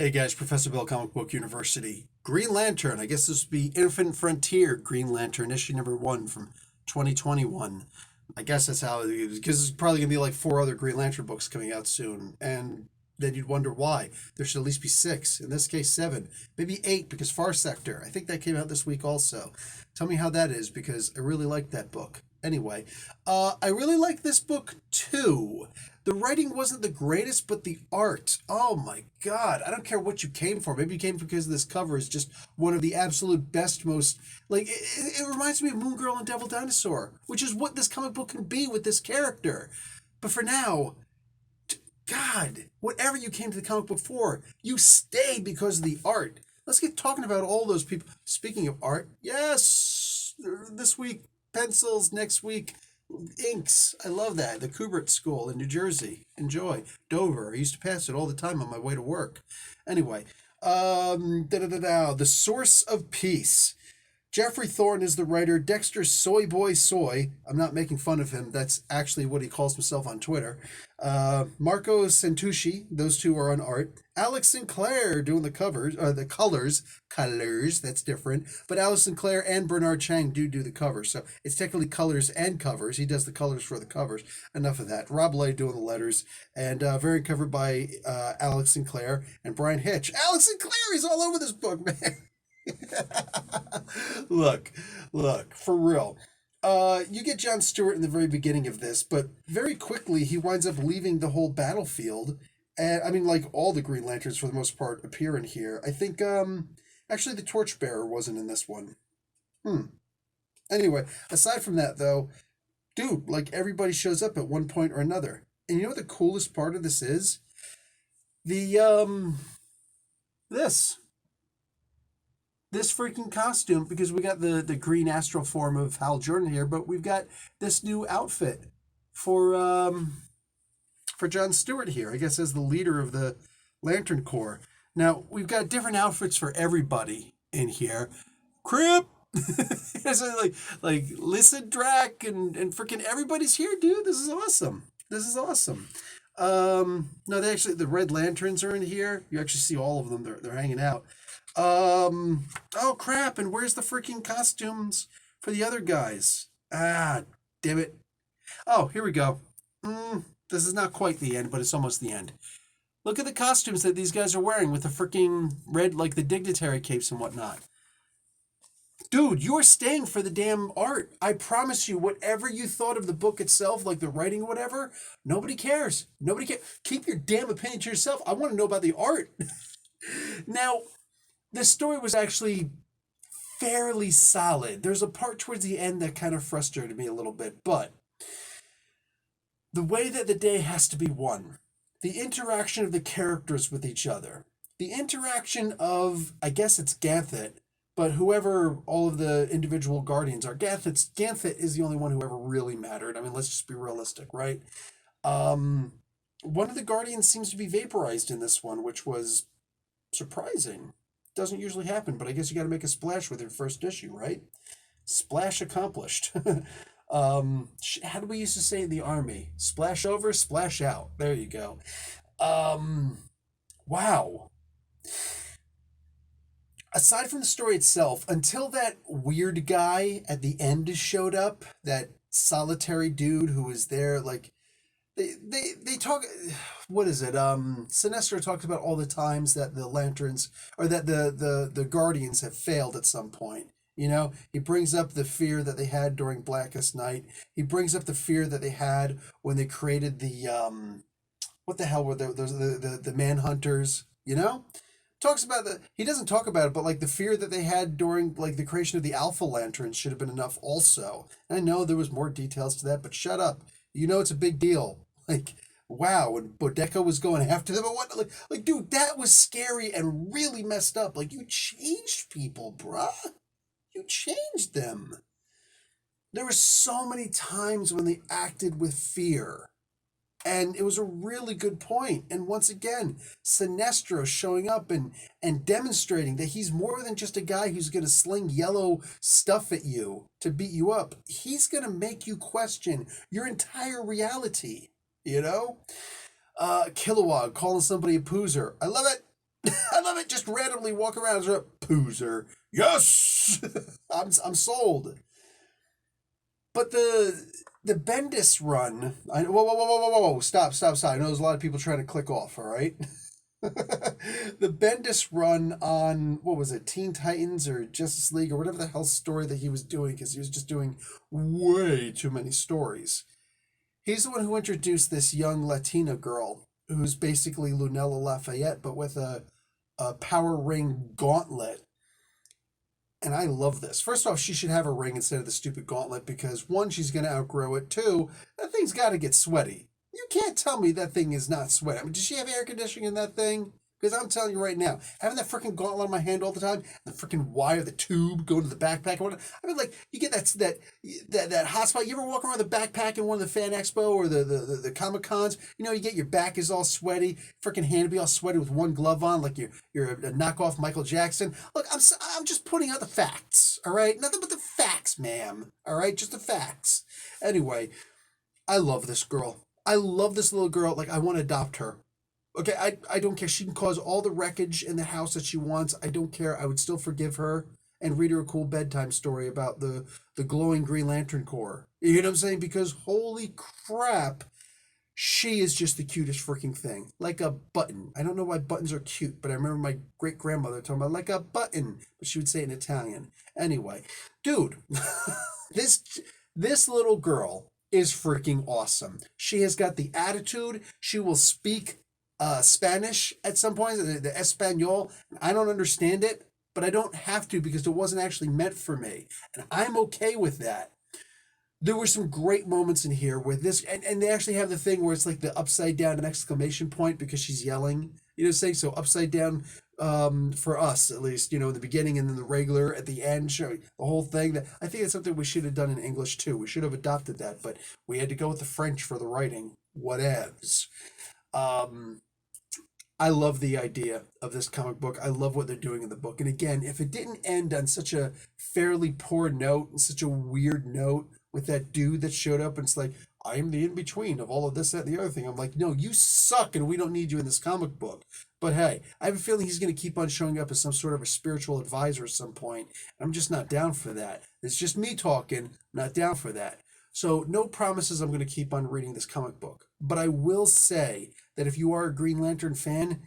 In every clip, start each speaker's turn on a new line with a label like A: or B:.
A: Hey guys, Professor Bill, Comic Book University. Green Lantern, I guess this would be Infinite Frontier Green Lantern, issue number 1 from 2021. I guess that's how it is, because there's probably going to be like 4 other Green Lantern books coming out soon. And then you'd wonder why. There should at least be 6, in this case 7, maybe 8, because Far Sector, I think that came out this week also. Tell me how that is, because I really like that book. Anyway, I really like this book too. The writing wasn't the greatest, but the art, oh my God, I don't care what you came for. Maybe you came because this cover is just one of the absolute best, most, like, it reminds me of Moon Girl and Devil Dinosaur, which is what this comic book can be with this character. But for now, God, whatever you came to the comic book for, you stayed because of the art. Let's get talking about all those people. Speaking of art, yes, this week, pencils, next week, inks. I love that. The Kubert School in New Jersey. Enjoy. Dover. I used to pass it all the time on my way to work. Anyway, The Source of Peace. Jeffrey Thorne is the writer. Dexter Soy Boy Soy. I'm not making fun of him. That's actually what he calls himself on Twitter. Marco Santucci. Those two are on art. Alex Sinclair doing the covers, the colors. Colors, that's different. But Alex Sinclair and Bernard Chang do the covers. So it's technically colors and covers. He does the colors for the covers. Enough of that. Rob Lay doing the letters. And variant covered by Alex Sinclair and Brian Hitch. Alex Sinclair is all over this book, man. look, for real. You get John Stewart in the very beginning of this, but very quickly he winds up leaving the whole battlefield. And I mean, like all the Green Lanterns for the most part appear in here. I think, actually the Torchbearer wasn't in this one. Hmm. Anyway, aside from that though, dude, like everybody shows up at one point or another. And you know what the coolest part of this is? The, this this freaking costume, because we got the green astral form of Hal Jordan here, but we've got this new outfit for John Stewart here, I guess as the leader of the Lantern Corps. Now we've got different outfits for everybody in here. Crip. So like listen, Drac, and freaking everybody's here, dude. This is awesome. This is awesome. No, they actually, the Red Lanterns are in here. You actually see all of them. They're hanging out. Oh crap, and where's the freaking costumes for the other guys? Ah, damn it. Oh, here we go. This is not quite the end, but it's almost the end. Look at the costumes that these guys are wearing with the freaking red, like the dignitary capes and whatnot. Dude, you're staying for the damn art. I promise you, whatever you thought of the book itself, like the writing or whatever, nobody cares. Nobody cares. Keep your damn opinion to yourself. I want to know about the art. Now, this story was actually fairly solid. There's a part towards the end that kind of frustrated me a little bit, but the way that the day has to be won, the interaction of the characters with each other, the interaction of, I guess it's Ganthet, but whoever all of the individual Guardians are, Ganthet is the only one who ever really mattered. I mean, let's just be realistic, right? One of the Guardians seems to be vaporized in this one, which was surprising. Doesn't usually happen, but I guess you got to make a splash with your first issue, right? Splash accomplished. How do we used to say in the army? Splash over, splash out. There you go. Wow. Aside from the story itself, until that weird guy at the end showed up, that solitary dude who was there, like they talk, what is it, Sinestro talks about all the times that the lanterns, or that the guardians have failed at some point. You know, he brings up the fear that they had during Blackest Night. He brings up the fear that they had when they created the what the hell were those, the manhunters, you know? Talks about the, he doesn't talk about it, but like the fear that they had during like the creation of the Alpha Lanterns should have been enough also. And I know there was more details to that, but shut up. You know it's a big deal. Like, wow, and Bodeco was going after them and what, like dude, that was scary and really messed up. Like, you changed people, bruh. You changed them. There were so many times when they acted with fear. And it was a really good point. And once again, Sinestro showing up and demonstrating that he's more than just a guy who's going to sling yellow stuff at you to beat you up. He's going to make you question your entire reality, you know? Kilowog calling somebody a poozer. I love it. I love it. Just randomly walk around and Poozer. Yes, I'm sold. But the Bendis run, whoa, stop. I know there's a lot of people trying to click off. All right. The Bendis run on, what was it, Teen Titans or Justice League or whatever the hell story that he was doing, because he was just doing way too many stories. He's the one who introduced this young Latina girl who's basically Lunella Lafayette, but with a power ring gauntlet. And I love this. First off, she should have a ring instead of the stupid gauntlet because, one, she's going to outgrow it. Two, that thing's got to get sweaty. You can't tell me that thing is not sweaty. I mean, does she have air conditioning in that thing? Because I'm telling you right now, having that freaking gauntlet on my hand all the time, the freaking wire, the tube going to the backpack, I mean, like, you get that hot spot. You ever walk around the backpack in one of the Fan Expo or the Comic Cons? You know, you get your back is all sweaty, freaking hand to be all sweaty with one glove on, like you're a knockoff Michael Jackson. Look, I'm just putting out the facts, all right? Nothing but the facts, ma'am, all right? Just the facts. Anyway, I love this girl. I love this little girl. Like, I want to adopt her. Okay, I don't care. She can cause all the wreckage in the house that she wants. I don't care. I would still forgive her and read her a cool bedtime story about the glowing Green Lantern Corps. You know what I'm saying? Because holy crap, she is just the cutest freaking thing. Like a button. I don't know why buttons are cute, but I remember my great-grandmother talking about like a button, but she would say it in Italian. Anyway, dude, this little girl is freaking awesome. She has got the attitude. She will speak Spanish at some point, the Espanol. I don't understand it, but I don't have to because it wasn't actually meant for me. And I'm okay with that. There were some great moments in here with this, and they actually have the thing where it's like the upside down and exclamation point because she's yelling. You know what I'm saying? So upside down for us, at least, you know, in the beginning and then the regular at the end, showing the whole thing. That I think it's something we should have done in English too. We should have adopted that, but we had to go with the French for the writing. Whatevs. I love the idea of this comic book. I love what they're doing in the book. And again, if it didn't end on such a fairly poor note and such a weird note with that dude that showed up and it's like, I'm the in-between of all of this, that, and the other thing. I'm like, no, you suck and we don't need you in this comic book. But hey, I have a feeling he's going to keep on showing up as some sort of a spiritual advisor at some point. I'm just not down for that. It's just me talking, I'm not down for that. So no promises I'm going to keep on reading this comic book. But I will say that if you are a Green Lantern fan,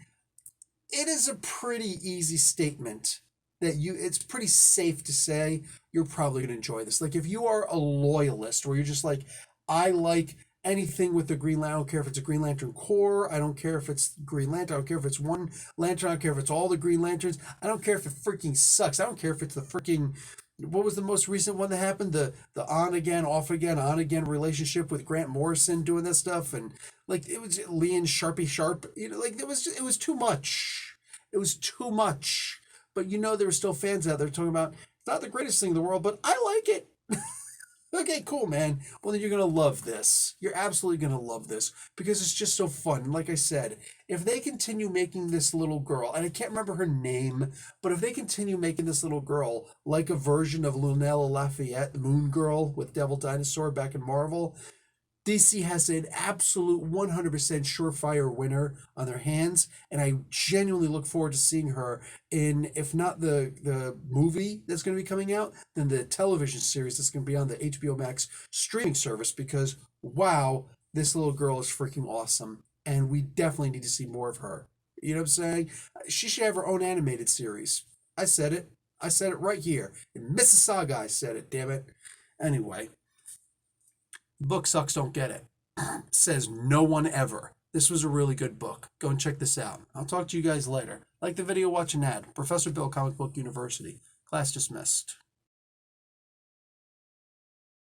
A: it is a pretty easy statement that it's pretty safe to say you're probably going to enjoy this. Like if you are a loyalist where you're just like, I like anything with the Green Lantern, I don't care if it's a Green Lantern Corps, I don't care if it's Green Lantern, I don't care if it's one Lantern, I don't care if it's all the Green Lanterns, I don't care if it freaking sucks, I don't care if it's the freaking, what was the most recent one that happened? The on again, off again, on again relationship with Grant Morrison doing that stuff, and like it was Lee and Sharpie Sharp, you know, like it was too much. It was too much. But you know there were still fans out there talking about it's not the greatest thing in the world, but I like it. Okay, cool, man. Well, then you're going to love this. You're absolutely going to love this because it's just so fun. Like I said, if they continue making this little girl, and I can't remember her name, but if they continue making this little girl like a version of Lunella Lafayette, the Moon Girl with Devil Dinosaur back in Marvel, DC has an absolute 100% surefire winner on their hands, and I genuinely look forward to seeing her in, if not the movie that's going to be coming out, then the television series that's going to be on the HBO Max streaming service, because, wow, this little girl is freaking awesome, and we definitely need to see more of her. You know what I'm saying? She should have her own animated series. I said it. I said it right here. In Mississauga, I said it, damn it. Anyway. Book sucks, don't get it. Says no one ever. This was a really good book. Go and check this out. I'll talk to you guys later. Like the video, watch an ad. Professor Bill, Comic Book University. Class dismissed.